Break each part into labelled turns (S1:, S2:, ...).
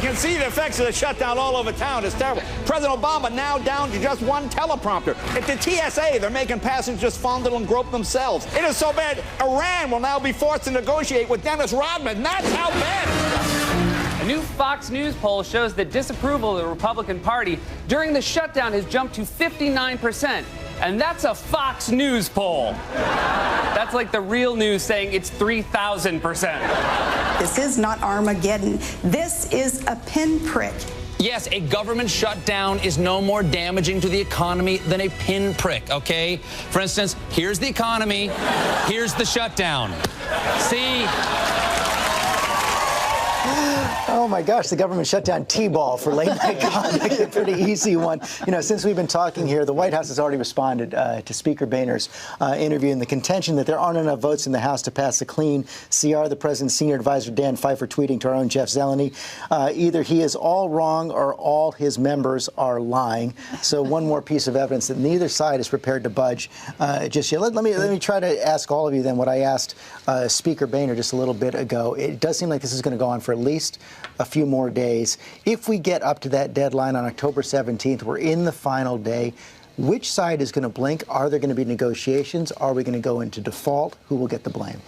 S1: can see the effects of the shutdown all over town. It's terrible. President Obama now down to just one teleprompter. At the TSA, they're making passengers fondle and grope themselves. It is so bad, Iran will now be forced to negotiate with Dennis Rodman. That's how bad.
S2: A new Fox News poll shows that disapproval of the Republican Party during the shutdown has jumped to 59%. And that's a Fox News poll. That's like the real news saying it's 3,000%.
S3: This is not Armageddon. This is a pinprick.
S4: Yes, a government shutdown is no more damaging to the economy than a pinprick, okay? For instance, here's the economy, here's the shutdown. See?
S5: Oh my gosh, the government shut down T-ball for late night conduct, a pretty easy one. You know, since we've been talking here, the White House has already responded to Speaker Boehner's interview and the contention that there aren't enough votes in the House to pass a clean CR. The president's senior advisor, Dan Pfeiffer, tweeting to our own Jeff Zeleny, either he is all wrong or all his members are lying. So one more piece of evidence that neither side is prepared to budge just yet. Let me try to ask all of you then what I asked Speaker Boehner just a little bit ago. It does seem like this is going to go on for at least a few more days. If we get up to that deadline on October 17th, we're in the final day. Which side is going to blink? Are there going to be negotiations? Are we going to go into default? Who will get the blame?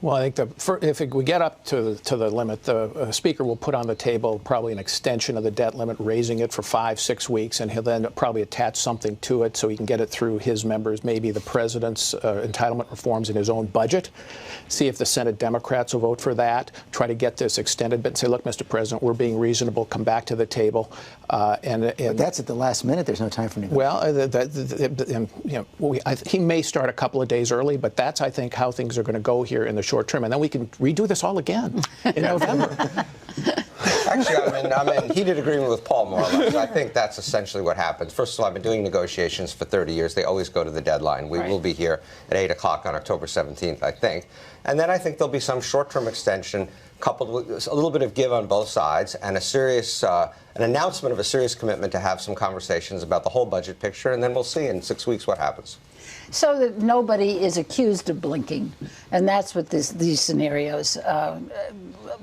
S6: Well, I think if we get up to the limit, the Speaker will put on the table probably an extension of the debt limit, raising it for 5-6 weeks, and he'll then probably attach something to it so he can get it through his members, maybe the president's entitlement reforms in his own budget, see if the Senate Democrats will vote for that, try to get this extended, but say, look, Mr. President, we're being reasonable, come back to the table.
S5: But that's at the last minute. There's no time for negotiation.
S6: Well, he may start a couple of days early, but that's, I think, how things are going to go here in the short term. And then we can redo this all again in November.
S7: Actually, I'm in heated agreement with Paul, more or less. I think that's essentially what happens. First of all, I've been doing negotiations for 30 years. They always go to the deadline. We will be here at 8 o'clock on October 17th, I think. And then I think there'll be some short-term extension coupled with a little bit of give on both sides and a serious, an announcement of a serious commitment to have some conversations about the whole budget picture. And then we'll see in 6 weeks what happens.
S8: So that nobody is accused of blinking, and that's what these scenarios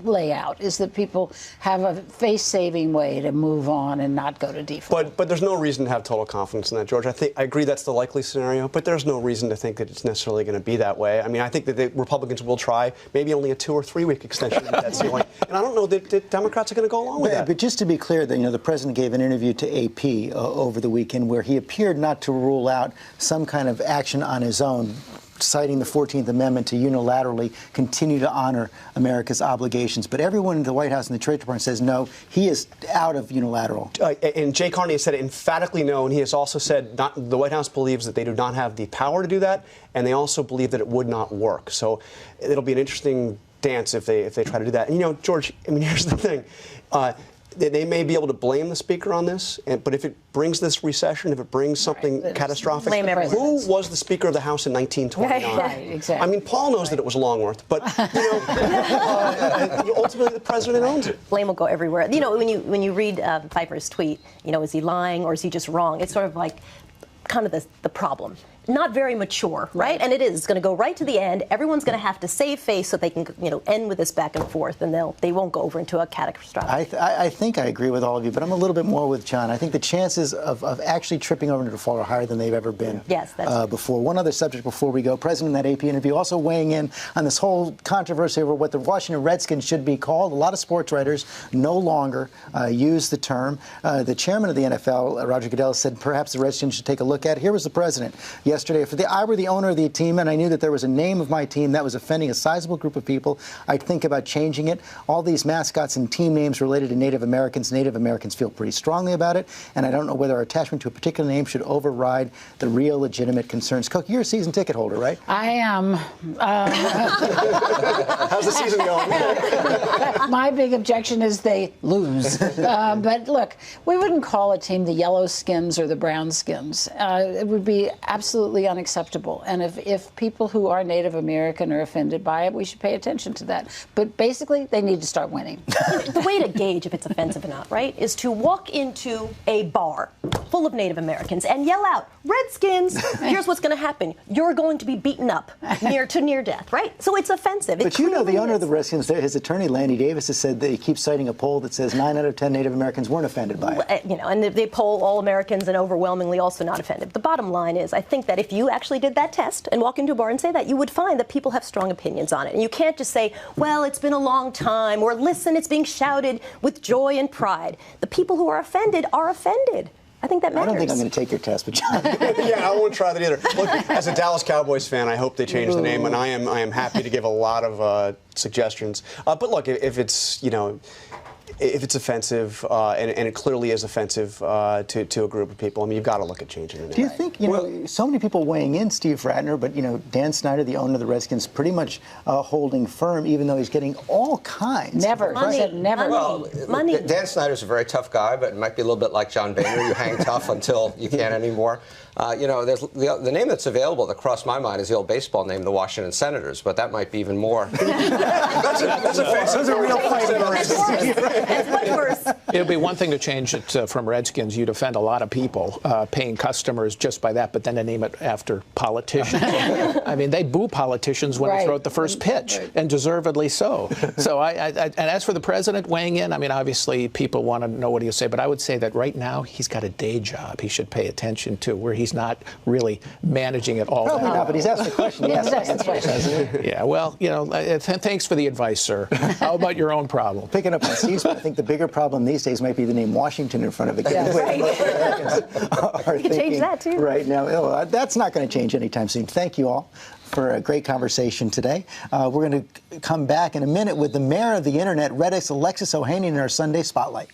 S8: lay out, is that people have a face-saving way to move on and not go to default.
S9: But there's no reason to have total confidence in that, George. I agree that's the likely scenario, but there's no reason to think that it's necessarily going to be that way. I mean, I think that the Republicans will try maybe only a 2 or 3 week extension of that ceiling, and I don't know that the Democrats are going to go along with that.
S5: But just to be clear, that the president gave an interview to AP over the weekend where he appeared not to rule out some kind of action on his own, citing the 14th Amendment to unilaterally continue to honor America's obligations. But everyone in the White House and the Treasury Department says no, he is out of unilateral.
S9: And Jay Carney has said emphatically no, and he has also said the White House believes that they do not have the power to do that, and they also believe that it would not work. So it'll be an interesting dance if they try to do that. And, George, I mean, here's the thing. They may be able to blame the Speaker on this, but if it brings this recession, if it brings something catastrophic, who was the Speaker of the House in 1929?
S8: Right, exactly.
S9: I mean, Paul knows that it was Longworth, but ultimately the president owns it.
S10: Blame will go everywhere. When you read Pfeiffer's tweet, is he lying or is he just wrong? It's sort of like kind of the problem. Not very mature, right? And it is. It's going to go right to the end. Everyone's going to have to save face so they can, end with this back and forth, and they won't go over into a catastrophe.
S5: I think I agree with all of you, but I'm a little bit more with John. I think the chances of actually tripping over into default are higher than they've ever been before. One other subject before we go. President in that AP interview also weighing in on this whole controversy over what the Washington Redskins should be called. A lot of sports writers no longer use the term. The chairman of the NFL, Roger Goodell, said perhaps the Redskins should take a look at it. Here was the president yesterday. If I were the owner of the team and I knew that there was a name of my team that was offending a sizable group of people, I'd think about changing it. All these mascots and team names related to Native Americans feel pretty strongly about it, and I don't know whether our attachment to a particular name should override the real legitimate concerns. Cook, you're a season ticket holder, right?
S8: I am.
S9: How's the season going?
S8: My big objection is they lose. But look, we wouldn't call a team the Yellow Skins or the Brown Skins. It would be absolutely absolutely unacceptable. And if people who are Native American are offended by it, we should pay attention to that. But basically, they need to start winning.
S10: The way to gauge if it's offensive or not, right, is to walk into a bar full of Native Americans and yell out, "Redskins, here's what's going to happen. You're going to be beaten up near death," right? So it's offensive.
S5: But you know, the owner of the Redskins, his attorney, Lanny Davis, has said that he keeps citing a poll that says 9 out of 10 Native Americans weren't offended by it.
S10: You know, and they poll all Americans and overwhelmingly also not offended. The bottom line is, I think that if you actually did that test and walk into a bar and say that, you would find that people have strong opinions on it. And you can't just say, well, it's been a long time, or listen, it's being shouted with joy and pride. The people who are offended are offended. I think that matters.
S5: I don't think I'm going to take your test, but John.
S9: Yeah, I won't try that either. Look, as a Dallas Cowboys fan, I hope they change the name, and I am happy to give a lot of suggestions. But look, if it's, you know, if it's offensive, and it clearly is offensive to a group of people, I mean, you've got to look at changing the name.
S5: Do you think, you know, so many people weighing in, Steve Ratner, but, you know, Dan Snyder, the owner of the Redskins, pretty much holding firm, even though he's getting all kinds.
S8: Never.
S5: Of
S8: He said never.
S7: Well,
S10: Money.
S7: Dan Snyder's a very tough guy, but it might be a little bit like John Boehner. You hang tough until you can't anymore. You know, there's the name that's available that crossed my mind is the old baseball name, the Washington Senators, but that might be even more.
S9: That's offensive.
S5: Those are real fighting words.
S10: That's much worse.
S6: It'll be one thing to change it from Redskins. You'd offend a lot of people, paying customers just by that, but then to name it after politicians. I mean, they boo politicians when they throw out the first pitch, and deservedly so. So, and as for the president weighing in, I mean, obviously people want to know what he'll say, but I would say that right now he's got a day job he should pay attention to, where he's not really managing it all.
S5: Probably not, but he's asked the question. He has to answer.
S6: Yeah, well, you know, thanks for the advice, sir. How about your own problem?
S5: Picking up on Steve's, I think the bigger problem these days might be the name Washington in front of it.
S8: Yes.
S5: You
S10: can change that, too.
S5: Right now, that's not going to change anytime soon. Thank you all for a great conversation today. We're going to come back in a minute with the mayor of the internet, Reddit's Alexis Ohanian, in our Sunday Spotlight.